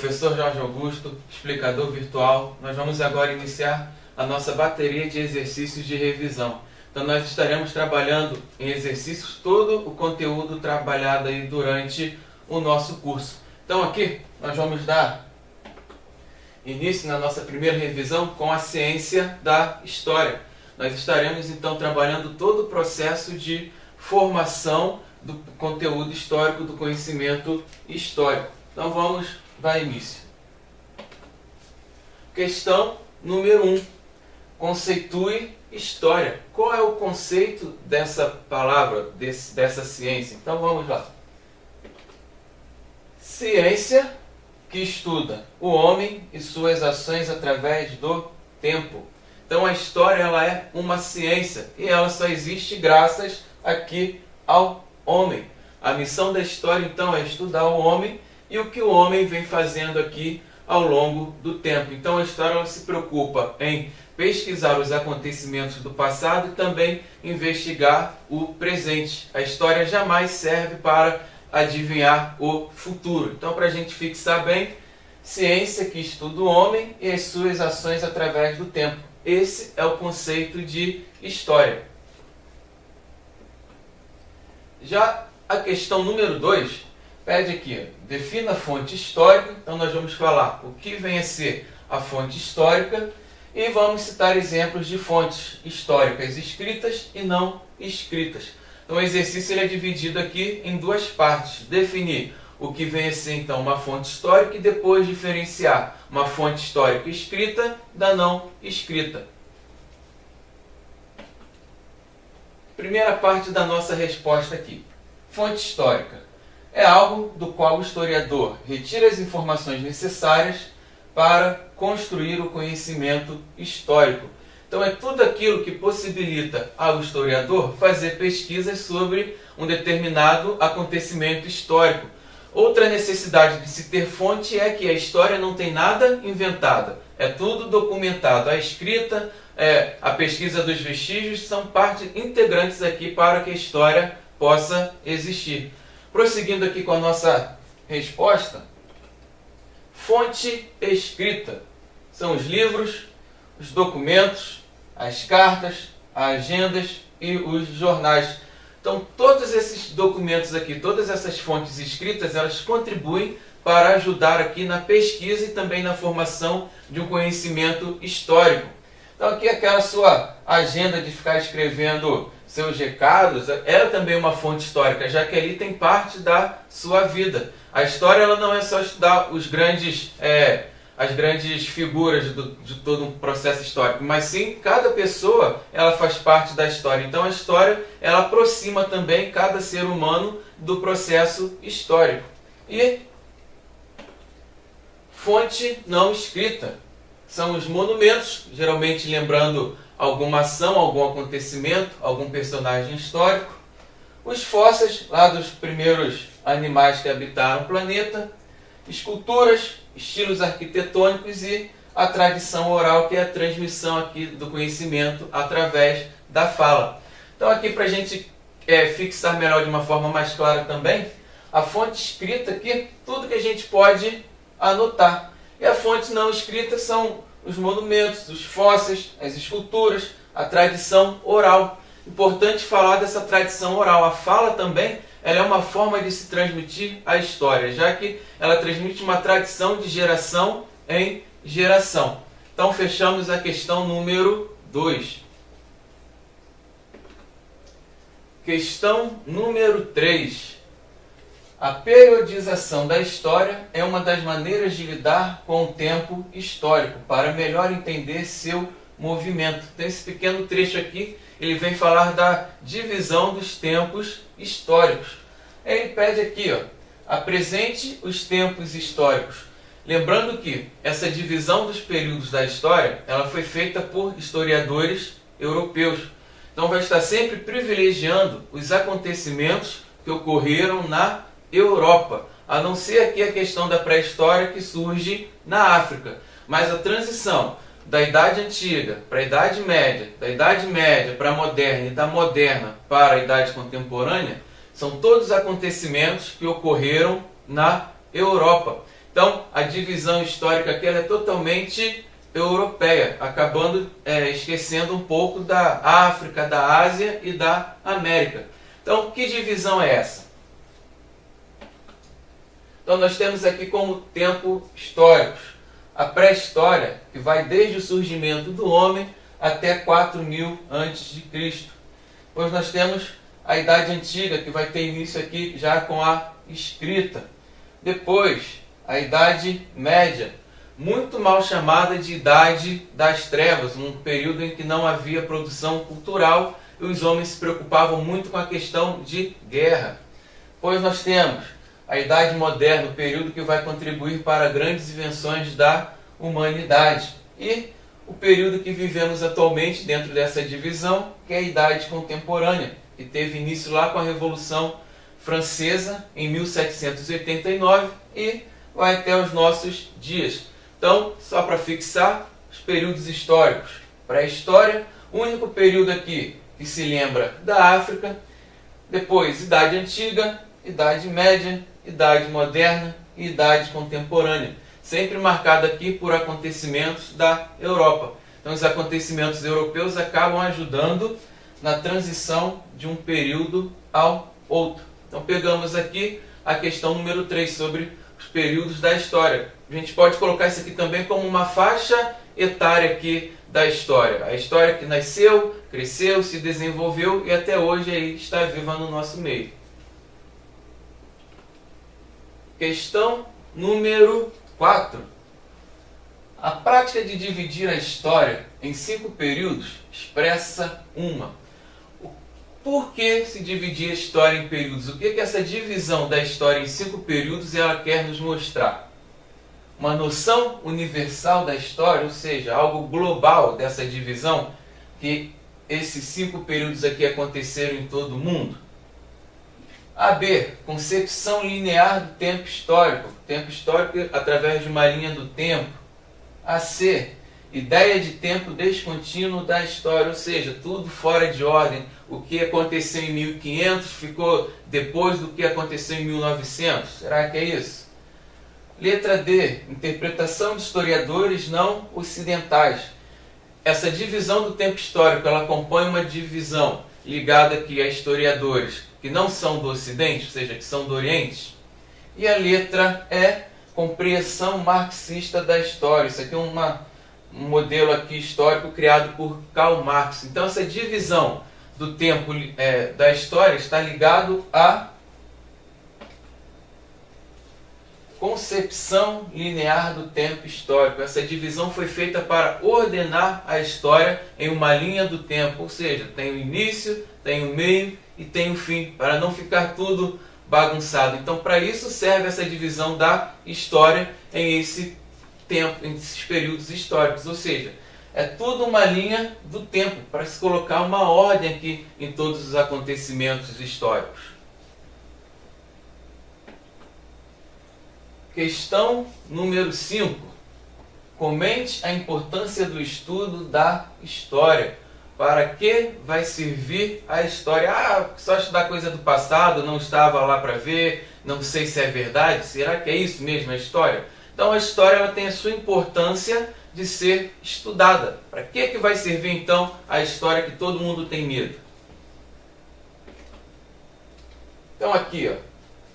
Professor Jorge Augusto, explicador virtual. Nós vamos agora iniciar a nossa bateria de exercícios de revisão. Então nós estaremos trabalhando em exercícios todo o conteúdo trabalhado aí durante o nosso curso. Então aqui nós vamos dar início na nossa primeira revisão com a ciência da história. Nós estaremos então trabalhando todo o processo de formação do conteúdo histórico, do conhecimento histórico. Então vamos dar início. Questão número 1. Conceitue história. Qual é o conceito dessa palavra, dessa ciência? Então vamos lá. Ciência que estuda o homem e suas ações através do tempo. Então a história ela é uma ciência e ela só existe graças aqui ao homem. A missão da história então é estudar o homem e o que o homem vem fazendo aqui ao longo do tempo. Então a história ela se preocupa em pesquisar os acontecimentos do passado e também investigar o presente. A história jamais serve para adivinhar o futuro. Então, para a gente fixar bem, ciência que estuda o homem e as suas ações através do tempo. Esse é o conceito de história. Já a questão número 2 pede aqui, defina a fonte histórica. Então nós vamos falar o que vem a ser a fonte histórica e vamos citar exemplos de fontes históricas escritas e não escritas. Então o exercício ele é dividido aqui em duas partes. Definir o que vem a ser então uma fonte histórica e depois diferenciar uma fonte histórica escrita da não escrita. Primeira parte da nossa resposta aqui. Fonte histórica é algo do qual o historiador retira as informações necessárias para construir o conhecimento histórico. Então é tudo aquilo que possibilita ao historiador fazer pesquisas sobre um determinado acontecimento histórico. Outra necessidade de se ter fonte é que a história não tem nada inventada. É tudo documentado. A escrita, a pesquisa dos vestígios são parte integrantes aqui para que a história possa existir. Prosseguindo aqui com a nossa resposta, fonte escrita são os livros, os documentos, as cartas, as agendas e os jornais. Então todos esses documentos aqui, todas essas fontes escritas, elas contribuem para ajudar aqui na pesquisa e também na formação de um conhecimento histórico. Então aqui aquela sua agenda de ficar escrevendo seus recados, é também uma fonte histórica, já que ali tem parte da sua vida. A história ela não é só estudar as grandes figuras de todo um processo histórico, mas sim cada pessoa ela faz parte da história. Então a história ela aproxima também cada ser humano do processo histórico. E fonte não escrita são os monumentos, geralmente lembrando alguma ação, algum acontecimento, algum personagem histórico. Os fósseis, lá dos primeiros animais que habitaram o planeta. Esculturas, estilos arquitetônicos e a tradição oral, que é a transmissão aqui do conhecimento através da fala. Então aqui para a gente fixar melhor de uma forma mais clara também, a fonte escrita aqui, tudo que a gente pode anotar. E a fonte não escrita são os monumentos, os fósseis, as esculturas, a tradição oral. Importante falar dessa tradição oral. A fala também ela é uma forma de se transmitir a história, já que ela transmite uma tradição de geração em geração. Então fechamos a questão número 2. Questão número 3. A periodização da história é uma das maneiras de lidar com o tempo histórico, para melhor entender seu movimento. Então esse pequeno trecho aqui, ele vem falar da divisão dos tempos históricos. Ele pede aqui, apresente os tempos históricos. Lembrando que essa divisão dos períodos da história, ela foi feita por historiadores europeus. Então vai estar sempre privilegiando os acontecimentos que ocorreram na Europa, a não ser aqui a questão da pré-história que surge na África. Mas a transição da Idade Antiga para a Idade Média, da Idade Média para a Moderna e da Moderna para a Idade Contemporânea, são todos acontecimentos que ocorreram na Europa. Então, a divisão histórica aqui ela é totalmente europeia, acabando esquecendo um pouco da África, da Ásia e da América. Então, que divisão é essa? Então, nós temos aqui como tempo históricos a pré-história, que vai desde o surgimento do homem até 4.000 a.C. Depois nós temos a Idade Antiga, que vai ter início aqui já com a escrita. Depois, a Idade Média, muito mal chamada de Idade das Trevas, um período em que não havia produção cultural e os homens se preocupavam muito com a questão de guerra. Depois nós temos a Idade Moderna, o período que vai contribuir para grandes invenções da humanidade. E o período que vivemos atualmente dentro dessa divisão, que é a Idade Contemporânea, que teve início lá com a Revolução Francesa em 1789 e vai até os nossos dias. Então, só para fixar, os períodos históricos. Pré-história, o único período aqui que se lembra da África. Depois, Idade Antiga, Idade Média, Idade Moderna e Idade Contemporânea. Sempre marcado aqui por acontecimentos da Europa. Então, os acontecimentos europeus acabam ajudando na transição de um período ao outro. Então, pegamos aqui a questão número 3 sobre os períodos da história. A gente pode colocar isso aqui também como uma faixa etária aqui da história. A história que nasceu, cresceu, se desenvolveu e até hoje aí está viva no nosso meio. Questão número 4. A prática de dividir a história em 5 períodos expressa uma. Por que se dividir a história em períodos? O que essa divisão da história em 5 períodos ela quer nos mostrar? Uma noção universal da história, ou seja, algo global dessa divisão, que esses 5 períodos aqui aconteceram em todo o mundo? A B, concepção linear do tempo histórico através de uma linha do tempo. A C, ideia de tempo descontínuo da história, ou seja, tudo fora de ordem. O que aconteceu em 1500 ficou depois do que aconteceu em 1900. Será que é isso? Letra D, interpretação de historiadores não ocidentais. Essa divisão do tempo histórico, ela compõe uma divisão ligada aqui a historiadores que não são do Ocidente, ou seja, que são do Oriente. E a letra E, compreensão marxista da história. Isso aqui é um modelo aqui histórico criado por Karl Marx. Então essa divisão do tempo da história está ligado à concepção linear do tempo histórico. Essa divisão foi feita para ordenar a história em uma linha do tempo, ou seja, tem o início, tem o meio e tem o fim, para não ficar tudo bagunçado. Então, para isso serve essa divisão da história em esse tempo, em esses períodos históricos, ou seja, é tudo uma linha do tempo, para se colocar uma ordem aqui em todos os acontecimentos históricos. Questão número 5. Comente a importância do estudo da história. Para que vai servir a história? Só estudar coisa do passado, não estava lá para ver, não sei se é verdade. Será que é isso mesmo a história? Então a história ela tem a sua importância de ser estudada. Para que vai servir então a história que todo mundo tem medo? Então aqui,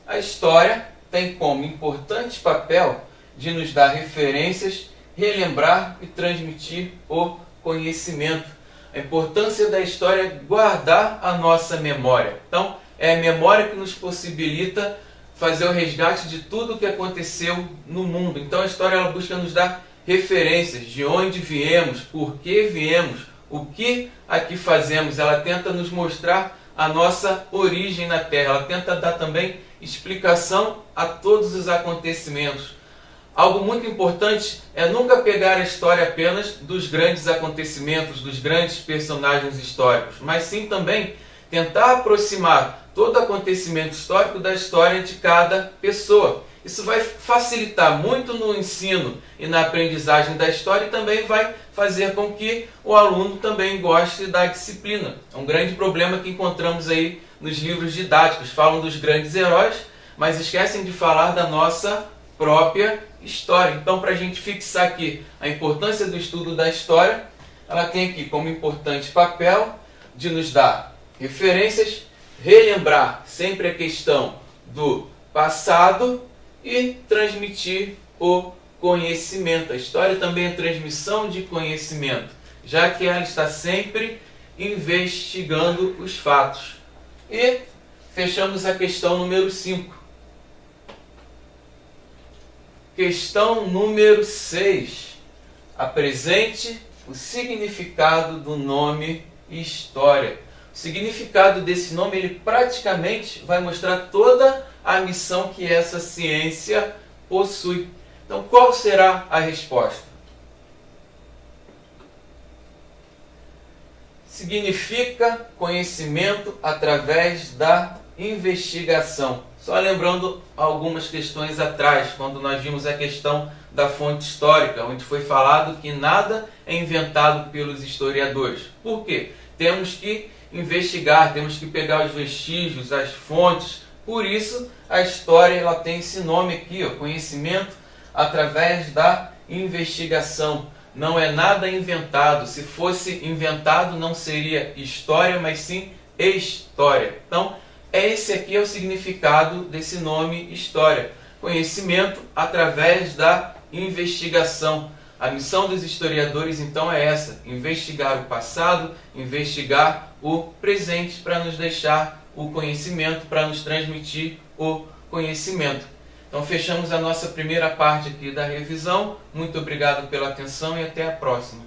a história tem como importante papel de nos dar referências, relembrar e transmitir o conhecimento. A importância da história é guardar a nossa memória. Então, é a memória que nos possibilita fazer o resgate de tudo o que aconteceu no mundo. Então, a história ela busca nos dar referências de onde viemos, por que viemos, o que aqui fazemos. Ela tenta nos mostrar a nossa origem na Terra. Ela tenta dar também explicação a todos os acontecimentos. Algo muito importante é nunca pegar a história apenas dos grandes acontecimentos, dos grandes personagens históricos, mas sim também tentar aproximar todo acontecimento histórico da história de cada pessoa. Isso vai facilitar muito no ensino e na aprendizagem da história e também vai fazer com que o aluno também goste da disciplina. É um grande problema que encontramos aí nos livros didáticos. Falam dos grandes heróis, mas esquecem de falar da nossa própria história. Então, para a gente fixar aqui a importância do estudo da história, ela tem aqui como importante papel de nos dar referências, relembrar sempre a questão do passado e transmitir o conhecimento. A história também é transmissão de conhecimento, já que ela está sempre investigando os fatos. E fechamos a questão número 5. Questão número 6. Apresente o significado do nome história. O significado desse nome, ele praticamente vai mostrar toda a missão que essa ciência possui. Então, qual será a resposta? Significa conhecimento através da investigação. Só lembrando algumas questões atrás, quando nós vimos a questão da fonte histórica, onde foi falado que nada é inventado pelos historiadores. Por quê? Temos que investigar, temos que pegar os vestígios, as fontes. Por isso, a história ela tem esse nome aqui, ó, conhecimento através da investigação. Não é nada inventado. Se fosse inventado, não seria história, mas sim história. Então, esse aqui é o significado desse nome história. Conhecimento através da investigação. A missão dos historiadores, então, é essa: investigar o passado, investigar o presente, para nos deixar o conhecimento, para nos transmitir o conhecimento. Então, fechamos a nossa primeira parte aqui da revisão. Muito obrigado pela atenção e até a próxima.